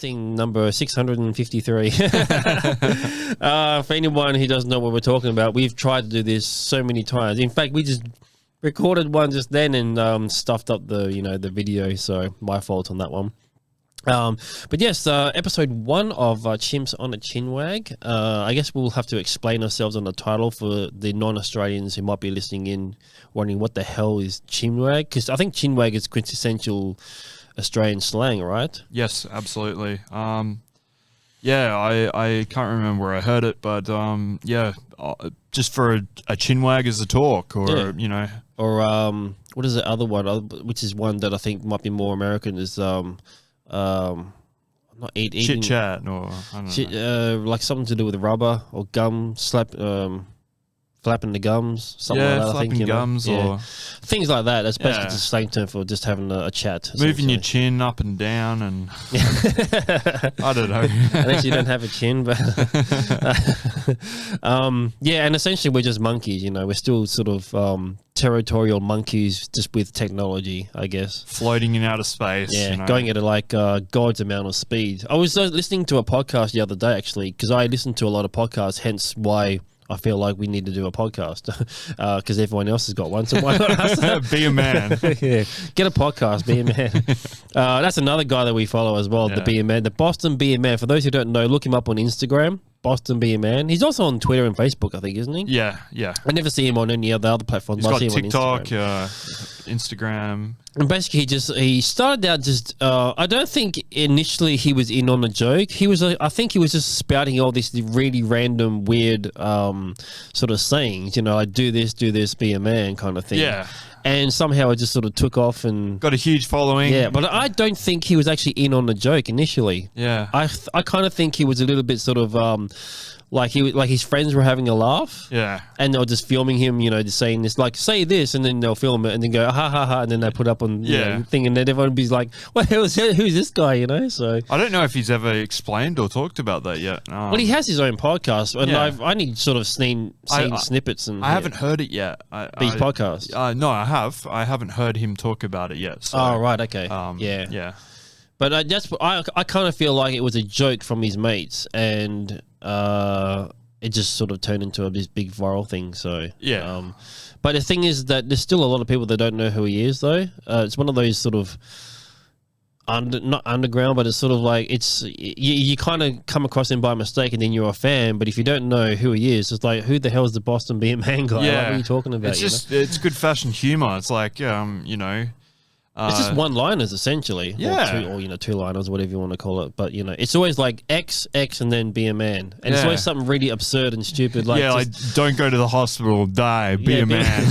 testing number 653. For anyone who doesn't know what we're talking about, we've tried to do this so many times. In fact, we just recorded one just then and stuffed up the video, so my fault on that one. But yes, episode 1 of Chimps on a Chinwag. I guess we'll have to explain ourselves on the title for the non-Australians who might be listening in, wondering what the hell is chinwag, because I think chinwag is quintessential Australian slang, right? Yes, absolutely. Yeah, I can't remember where I heard it, but just for a chinwag as a talk, or or what is the other one? Which is one that I think might be more American, is not eating chit chat, or I don't know. Like something to do with rubber or gum flapping the gums, something like that. Flapping I think gums or things like that. That's basically just slang term for just having a chat. Moving your chin up and down, and I don't know. Unless you don't have a chin, but and essentially we're just monkeys. We're still sort of territorial monkeys, just with technology, I guess. Floating in outer space. Yeah, going at God's amount of speed. I was listening to a podcast the other day, actually, because I listen to a lot of podcasts, hence why I feel like we need to do a podcast, because everyone else has got one, so why not us? Be a man. Yeah, get a podcast, be a man. That's another guy that we follow as well, the Be a Man, the Boston Be a Man. For those who don't know, look him up on Instagram, Boston Be a Man. He's also on Twitter and Facebook, I think, isn't he? Yeah. I never see him on any other platforms. He's got I see him TikTok, on Instagram. And basically, he started out just. I don't think initially he was in on a joke. I think he was just spouting all this really random, weird, sort of sayings. Like do this, be a man, kind of thing. Yeah. And somehow it just sort of took off and got a huge following. Yeah, but I don't think he was actually in on the joke initially. Yeah. I kind of think he was a little bit sort of like his friends were having a laugh. Yeah. And they were just filming him, just saying this, like, say this, and then they'll film it and then go, ha, ha, ha, and then they put up on thing, and then everyone would be like, well, who's this guy, So I don't know if he's ever explained or talked about that yet. Well, he has his own podcast, and I've only sort of seen snippets. And I haven't heard it yet. His podcast? No, I have. I haven't heard him talk about it yet. So, oh, right, okay. Yeah. But I kind of feel like it was a joke from his mates, and it just sort of turned into this big viral thing. So yeah. But the thing is that there's still a lot of people that don't know who he is, though. It's one of those sort of not underground, but it's sort of like you kind of come across him by mistake, and then you're a fan. But if you don't know who he is, it's like, who the hell is the Boston Be a Man guy? Yeah. Like, what are you talking about? It's good fashion humor. It's like it's just one-liners, essentially. Yeah. Or two-liners, whatever you want to call it. But, it's always like X, and then be a man. And it's always something really absurd and stupid. Like like, don't go to the hospital, die, be a man.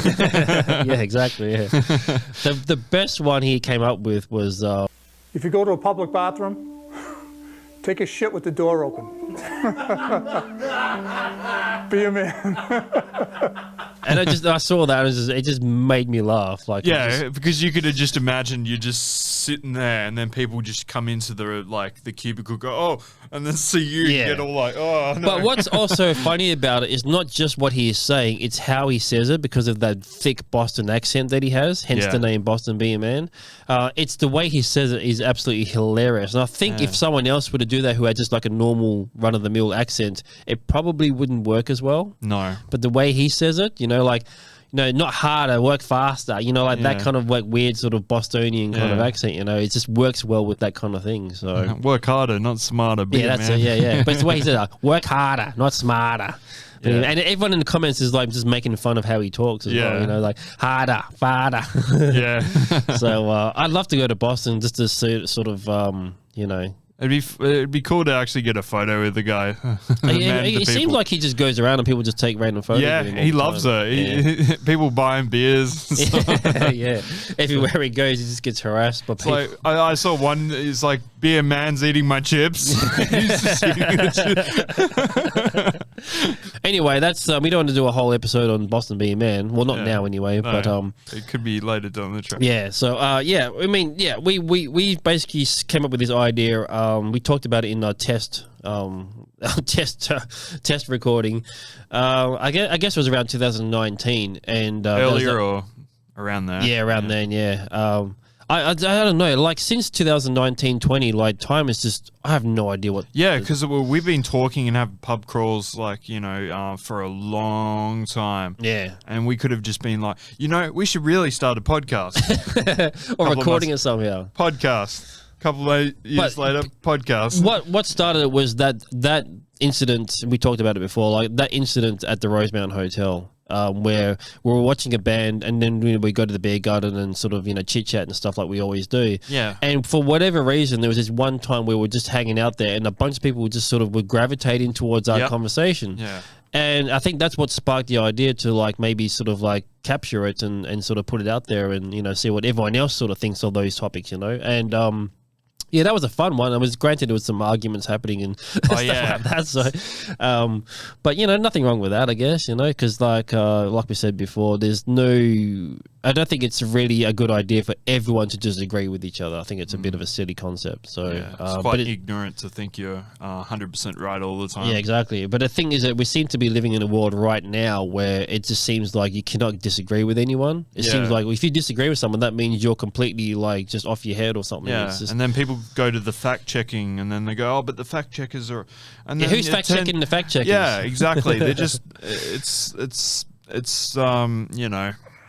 Yeah, exactly, yeah. The best one he came up with was... if you go to a public bathroom, take a shit with the door open. Be a man. And I saw that, and it just made me laugh. Like, because you could have just imagined you're just sitting there, and then people just come into the cubicle, go, oh, and then see you get all like, oh, no. But what's also funny about it is not just what he is saying, it's how he says it, because of that thick Boston accent that he has, hence the name Boston Be a Man. It's the way he says it is absolutely hilarious. And I think if someone else were to do that who had just like a normal run-of-the-mill accent, it probably wouldn't work as well. No. But the way he says it, not harder, work faster, that kind of like weird sort of Bostonian kind of accent, it just works well with that kind of thing. So work harder, not smarter. Be a man. Yeah. But it's the way he says it, work harder, not smarter. Yeah. And everyone in the comments is like just making fun of how he talks as well, like harder, farther. Yeah. So I'd love to go to Boston just to see sort of, It'd be cool to actually get a photo with the guy. It seems like he just goes around and people just take random photos. Yeah, of him he loves it. People buy him beers. Yeah, everywhere he goes, he just gets harassed by people. Like, I saw one. It's like, be a man's eating my chips. He's just eating the chips. Anyway, that's we don't want to do a whole episode on Boston Be a Man. Well, not now anyway, but it could be later down the track. Yeah. So we basically came up with this idea. We talked about it in our test recording. I guess it was around 2019, and earlier or around there. Yeah, around then. Yeah. I don't know. Like since 2019-20, like time is just. I have no idea what. Yeah, because we've been talking and have pub crawls like for a long time. Yeah, and we could have just been like, we should really start a podcast or recording it somehow. Podcast. Couple of years later, podcast. What started it was that incident. We talked about it before, like that incident at the Rosemount Hotel, where we were watching a band, and then we go to the beer garden and sort of chit chat and stuff like we always do. Yeah. And for whatever reason, there was this one time where we were just hanging out there, and a bunch of people just sort of were gravitating towards our conversation. Yeah. And I think that's what sparked the idea to like maybe sort of like capture it and sort of put it out there and see what everyone else sort of thinks of those topics, and yeah, that was a fun one. I was granted there was some arguments happening and stuff like that. So, but nothing wrong with that, I guess. Because like we said before, there's no. I don't think it's really a good idea for everyone to just agree with each other. I think it's a bit of a silly concept. So it's quite ignorant to think you're 100% right all the time. Yeah, exactly. But the thing is that we seem to be living in a world right now where it just seems like you cannot disagree with anyone. It seems like if you disagree with someone, that means you're completely like just off your head or something. Yeah, and then people go to the fact checking, and then they go, "Oh, but the fact checkers are." And then who's fact checking the fact checkers? Yeah, exactly. They're just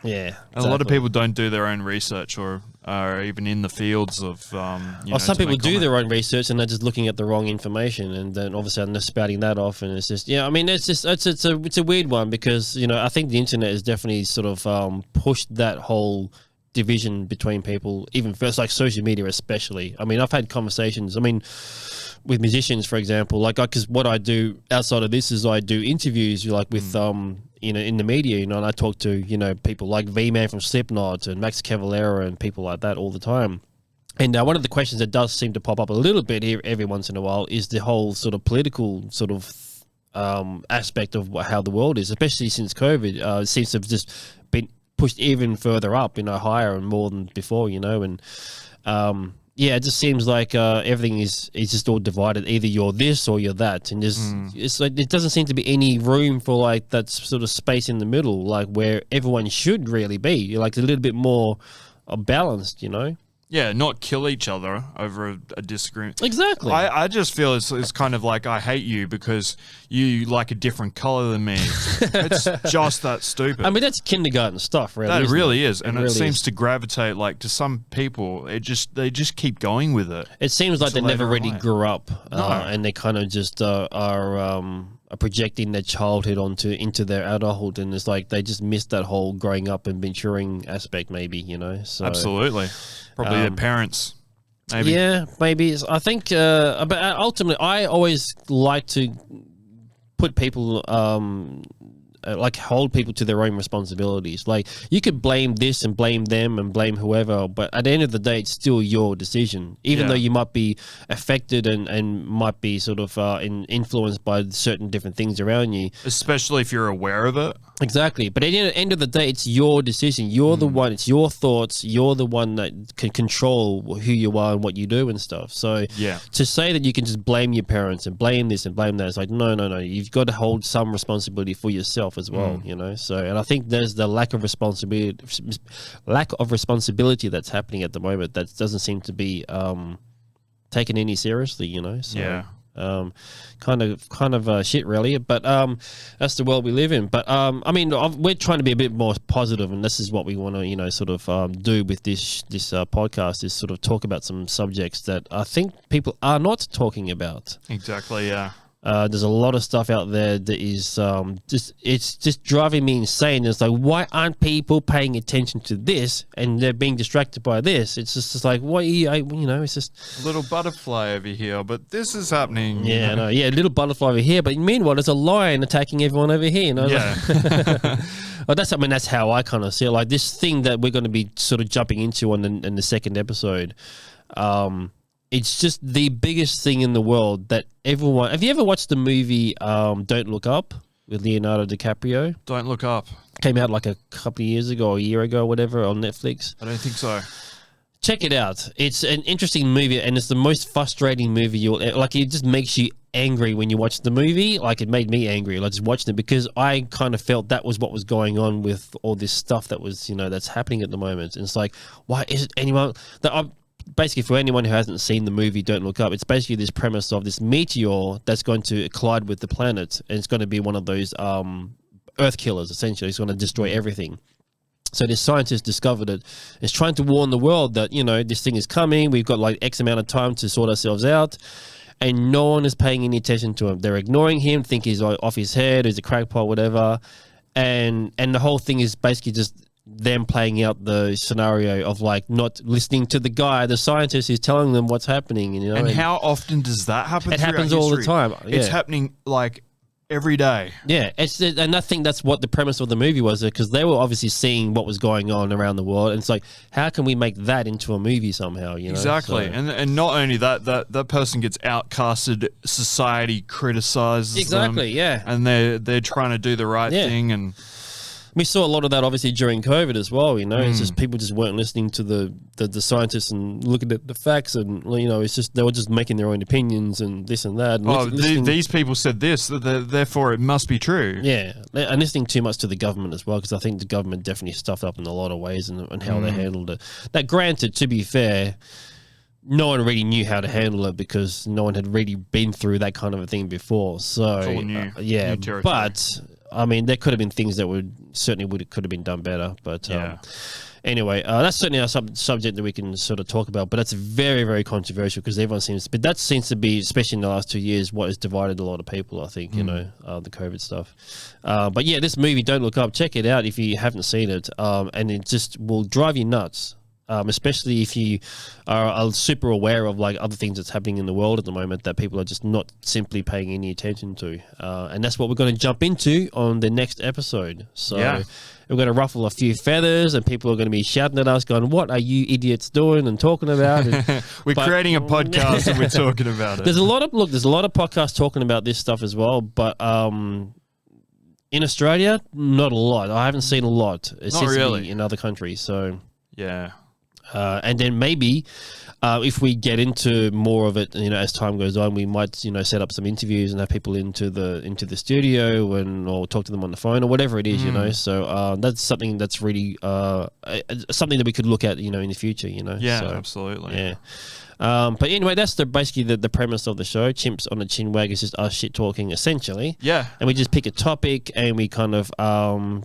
Yeah, exactly. A lot of people don't do their own research or are even in the fields of. Or some people do their own research and they're just looking at the wrong information, and then all of a sudden they're spouting that off, and it's just I mean it's a weird one because I think the internet has definitely sort of pushed that whole division between people even first, like social media especially. I mean, I've had conversations. I mean, with musicians, for example, like because what I do outside of this is I do interviews like with in the media, and I talk to people like V-Man from Slipknot and Max Cavalera and people like that all the time. And one of the questions that does seem to pop up a little bit here every once in a while is the whole sort of political sort of aspect of how the world is, especially since COVID. It seems to have just been pushed even further up, higher and more than before, and yeah, it just seems like everything is just all divided. Either you're this or you're that, and it's like it doesn't seem to be any room for like that sort of space in the middle, like where everyone should really be, like a little bit more balanced, Yeah, not kill each other over a disagreement. Exactly. I just feel it's kind of like I hate you because you like a different color than me. It's just that stupid. I mean, that's kindergarten stuff, really. That really is, and it really seems to gravitate like to some people. They just keep going with it. It seems like they never really grew up, No. and they kind of just are projecting their childhood into their adulthood, and it's like they just missed that whole growing up and maturing aspect, maybe. So Absolutely. Probably their parents, maybe. Yeah, maybe. I think, but ultimately, I always like to put people, like hold people to their own responsibilities. Like you could blame this and blame them and blame whoever, but at the end of the day, it's still your decision. Even though you might be affected and might be sort of influenced by certain different things around you. Especially if you're aware of it. Exactly. But at the end of the day, it's your decision. You're the one, it's your thoughts. You're the one that can control who you are and what you do and stuff. So to say that you can just blame your parents and blame this and blame that, it's like, no. You've got to hold some responsibility for yourself as well, So, and I think there's the lack of responsibility that's happening at the moment that doesn't seem to be taken any seriously, So, kind of shit, really. But that's the world we live in. But I mean, we're trying to be a bit more positive, and this is what we want to, sort of do with this podcast is sort of talk about some subjects that I think people are not talking about. Exactly. Yeah. There's a lot of stuff out there that is it's just driving me insane. It's like, why aren't people paying attention to this and they're being distracted by this? It's just like, what it's just a little butterfly over here, but this is happening. Yeah, no, yeah, a little butterfly over here, but meanwhile, there's a lion attacking everyone over here. Yeah. Well, that's how I kind of see it. Like this thing that we're going to be sort of jumping into in the second episode. It's just the biggest thing in the world that everyone... Have you ever watched the movie Don't Look Up with Leonardo DiCaprio? Don't Look Up. Came out like a couple of years ago, or a year ago, whatever, on Netflix. I don't think so. Check it out. It's an interesting movie, and it's the most frustrating movie like. It just makes you angry when you watch the movie. Like, it made me angry, like, just watching it, because I kind of felt that was what was going on with all this stuff that was, that's happening at the moment. And it's like, why is it anyone that basically, for anyone who hasn't seen the movie, Don't Look Up, it's basically this premise of this meteor that's going to collide with the planet, and it's going to be one of those Earth killers. Essentially, it's going to destroy everything. So this scientist discovered it. It's trying to warn the world that, this thing is coming. We've got like X amount of time to sort ourselves out. And no one is paying any attention to him. They're ignoring him, think he's off his head, he's a crackpot, whatever. And the whole thing is basically just them playing out the scenario of like not listening to the guy, the scientist who's telling them what's happening. And how often does that happen? It happens all the time. Yeah. It's happening like every day. Yeah, and I think that's what the premise of the movie was, because they were obviously seeing what was going on around the world, and it's like, how can we make that into a movie somehow? Exactly, so, and not only that person gets outcasted, society criticizes them, yeah, and they're trying to do the right thing, and we saw a lot of that obviously during COVID as well. It's just people just weren't listening to the scientists and looking at the facts, and it's just they were just making their own opinions and this and that. And these people said this, therefore it must be true. Yeah, and listening too much to the government as well, because I think the government definitely stuffed up in a lot of ways and how they handled it. That, granted, to be fair, no one really knew how to handle it because no one had really been through that kind of a thing before. So it's all new, yeah, new territory. But I mean, there could have been things that could have been done better. But anyway, that's certainly a subject that we can sort of talk about. But that's very, very controversial, because everyone seems to be, especially in the last 2 years, what has divided a lot of people. I think the COVID stuff. But yeah, this movie, Don't Look Up, check it out if you haven't seen it, and it just will drive you nuts. Especially if you are super aware of like other things that's happening in the world at the moment that people are just not simply paying any attention to. And that's what we're going to jump into on the next episode. So we're going to ruffle a few feathers, and people are going to be shouting at us going, what are you idiots doing and talking about? And, we're creating a podcast and we're talking about it. There's a lot of podcasts talking about this stuff as well, but in Australia, not a lot. I haven't seen a lot. It seems to be in other countries. So yeah. And then maybe if we get into more of it, as time goes on, we might, set up some interviews and have people into the studio or talk to them on the phone or whatever it is, So that's something that's really something that we could look at, in the future, Yeah, so, absolutely. Yeah. But anyway, that's basically the premise of the show. Chimps on a Chinwag is just us shit talking, essentially. Yeah. And we just pick a topic and we kind of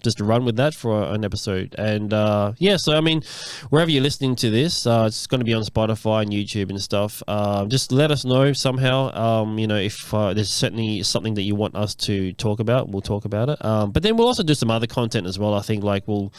just run with that for an episode. And so I mean, wherever you're listening to this, it's going to be on Spotify and YouTube and stuff. Just let us know somehow. If there's certainly something that you want us to talk about, we'll talk about it. But then we'll also do some other content as well. I think like we'll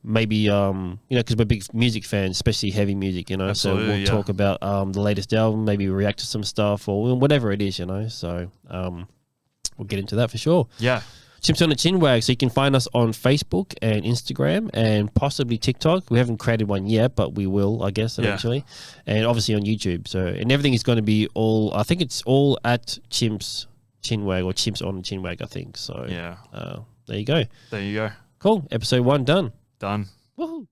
maybe because we're big music fans, especially heavy music. Absolutely, so we'll talk about the latest album, maybe react to some stuff or whatever it is, so we'll get into that for sure. Yeah. Chimps on a Chinwag, so you can find us on Facebook and Instagram and possibly TikTok. We haven't created one yet, but we will, I guess, eventually. And obviously on YouTube. So, and everything is going to be I think it's all at Chimps Chinwag or Chimps on a Chinwag, I think. So yeah, there you go. There you go. Cool. Episode 1 done. Done. Woohoo.